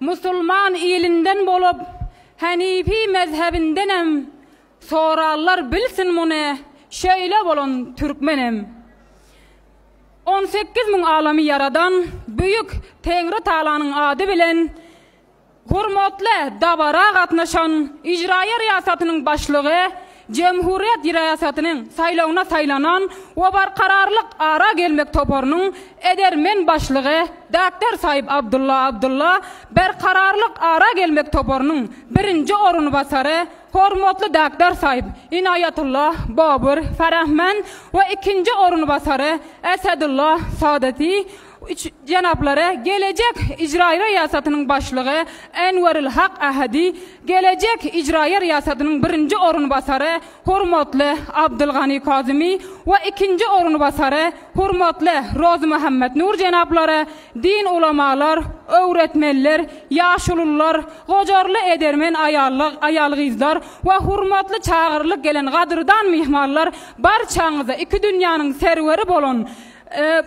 Musulman ilinden bolup, Hanifi mezhebindenem. Sorallar bilsin mune, şöyle bolun Türkmenem. 18.000 alamy yaradan, büyük Tengri Taalanyň ady bilen, hurmatly dabara gatnaşan icraýa riýasatynyň başlygy, Cemhuriyet riýasatynyň saýlawyna saýlanan we barkararlyk ara gelmek toporunyň edermen başlygy Dr. Saýip Abdulla barkararlyk ara gelmek toporunyň birinji oruny basary hormatly Dr. Saýip Inayatullah Babur Farahman we ikinji oruny basary Esadullah Saadati Janaplara gelecek icraýa riýasatynyň başlygy Enweril Haq Ahadi, gelecek icraýa riýasatynyň birinji oruny basary hormatly Abdulgany Kazimi we ikinji oruny basary hormatly Rozy Muhammed Nur janaplara, din ulamalar, öwretmenler, ýaşulullar, gojarly edermen aýalgyzlar we hormatly çağırlyk gelen gadyrdan mihmanlar barçaňyza iki dünýäniň serweri bolan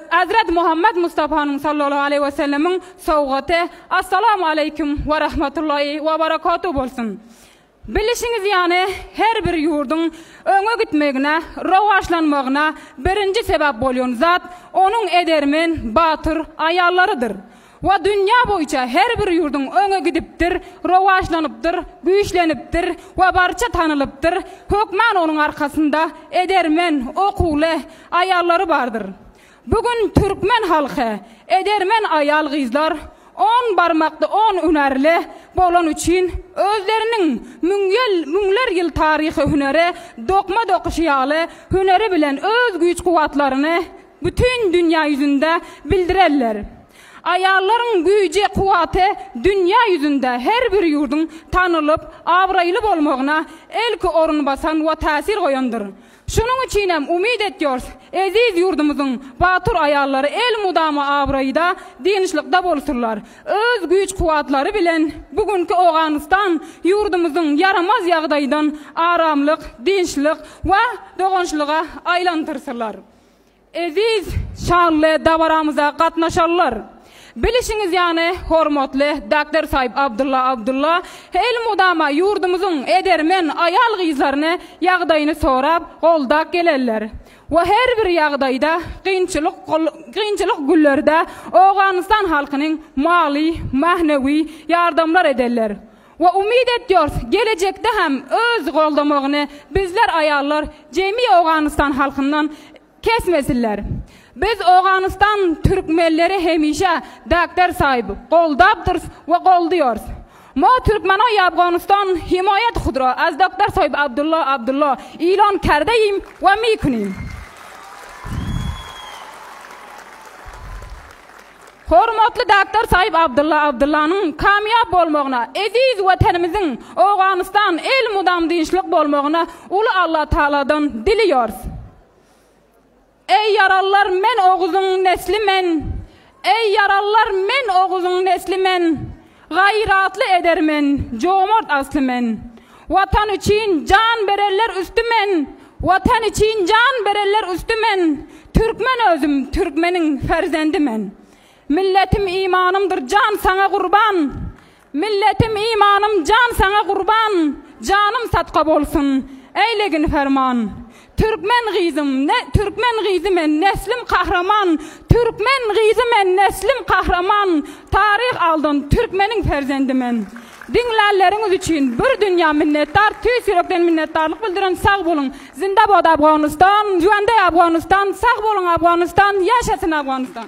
Hazrat Muhammed Mustafa'nın sallallahu aleyhi ve sellemin sowgaty assalamu aleykum ve rahmetullahi ve barakatuh bolsun. Bilişiniz ýani her bir ýurdun öňe gitmegine, rowaşlanmagyna birinji sebäp bolýan zat onuň edermen, batyr aýallarydyr. Wa dünýä boýunça her bir ýurdun öňe gidipdir, rowaşlanypdyr, güýçlenipdir we barça tanylypdyr. Hökman onuň arkasynda edermen, okuly aýallary bardyr. Bugün Türkmen halky, edermen aýal gyzlar 10 barmakly 10 hünerli bolan üçin özleriniň müňler ýyl taryhy hüneri, dokma dokuşýaly hüneri bilen öz güýç kuwatlaryny bütün dünýä ýüzünde bildirerler. Aýallaryň güýji kuwaty dünýä ýüzünde her bir ýurdun tanylyp, abraýly bolmagyna elki orun basan we täsir goýandyr. Şunun üçin hem umid etýäris, eziz ýurdumyzyň batyr aýallary el mudama abraýda, dinçlikde bolsunlar. Öz güýç kuwatlary bilen bugünkü Awganistan ýurdumyzyň yaramaz ýagdaýdan aramlyk, dinçlik we dogançlyga aýlantyrsynlar. Eziz şanly dabaramyza gatnaşarlar. Bilişiniz ýani hormatly Dr. Saýip Abdulla el mudama ýurdumyzyň edermen aýal gyzlaryny ýagdaýyny sorap goldap gelerler. We her bir ýagdaýda kynçylyk günlerde Awganistan halkynyň mali, mahnewi ýardamlar ederler. We umid etýäris, gelecekde hem öz goldamagyny bizler aýallar jemi Awganistan halkyndan kesmesinler. Biz Awganistan türkmenleri hemişe Dr. Saýip goldapdyr we golduýar. Ma Türkmenoy Awganistan himayet hudra az Dr. Saýip Abdulla ilan kerdeyim we mikunim. Hormatly Dr. Saýip Abdullanyň kamyap bolmagyna, eziz wetenimiziň Awganistan el mudam dinçlik bolmagyna uly Allah Taaladan dilýäris. Ey yarallar men oğuzun neslimen, ey yarallar men oğuzun neslimen, gayratlı edermen, jomart aslimen. Vatan için can bererler üstümen, vatan için can bererler üstümen. Türkmen özüm, Türkmenin ferzendimen. Milletim imanımdır, can sana kurban. Milletim imanım, can sana kurban. Canım satka bolsun, eylegin ferman. Türkmen gyzymen neslim kahraman, Türkmen gyzymen neslim kahraman, tarih aldın Türkmenin ferzendimen. Dinlerleriniz için bir dünya minnettar, tüy sürekden minnettarlık bildiren sağ bolun. Zinda bod Awganistan, juanda Awganistan, sağ bolun Awganistan, yaşasın Awganistan.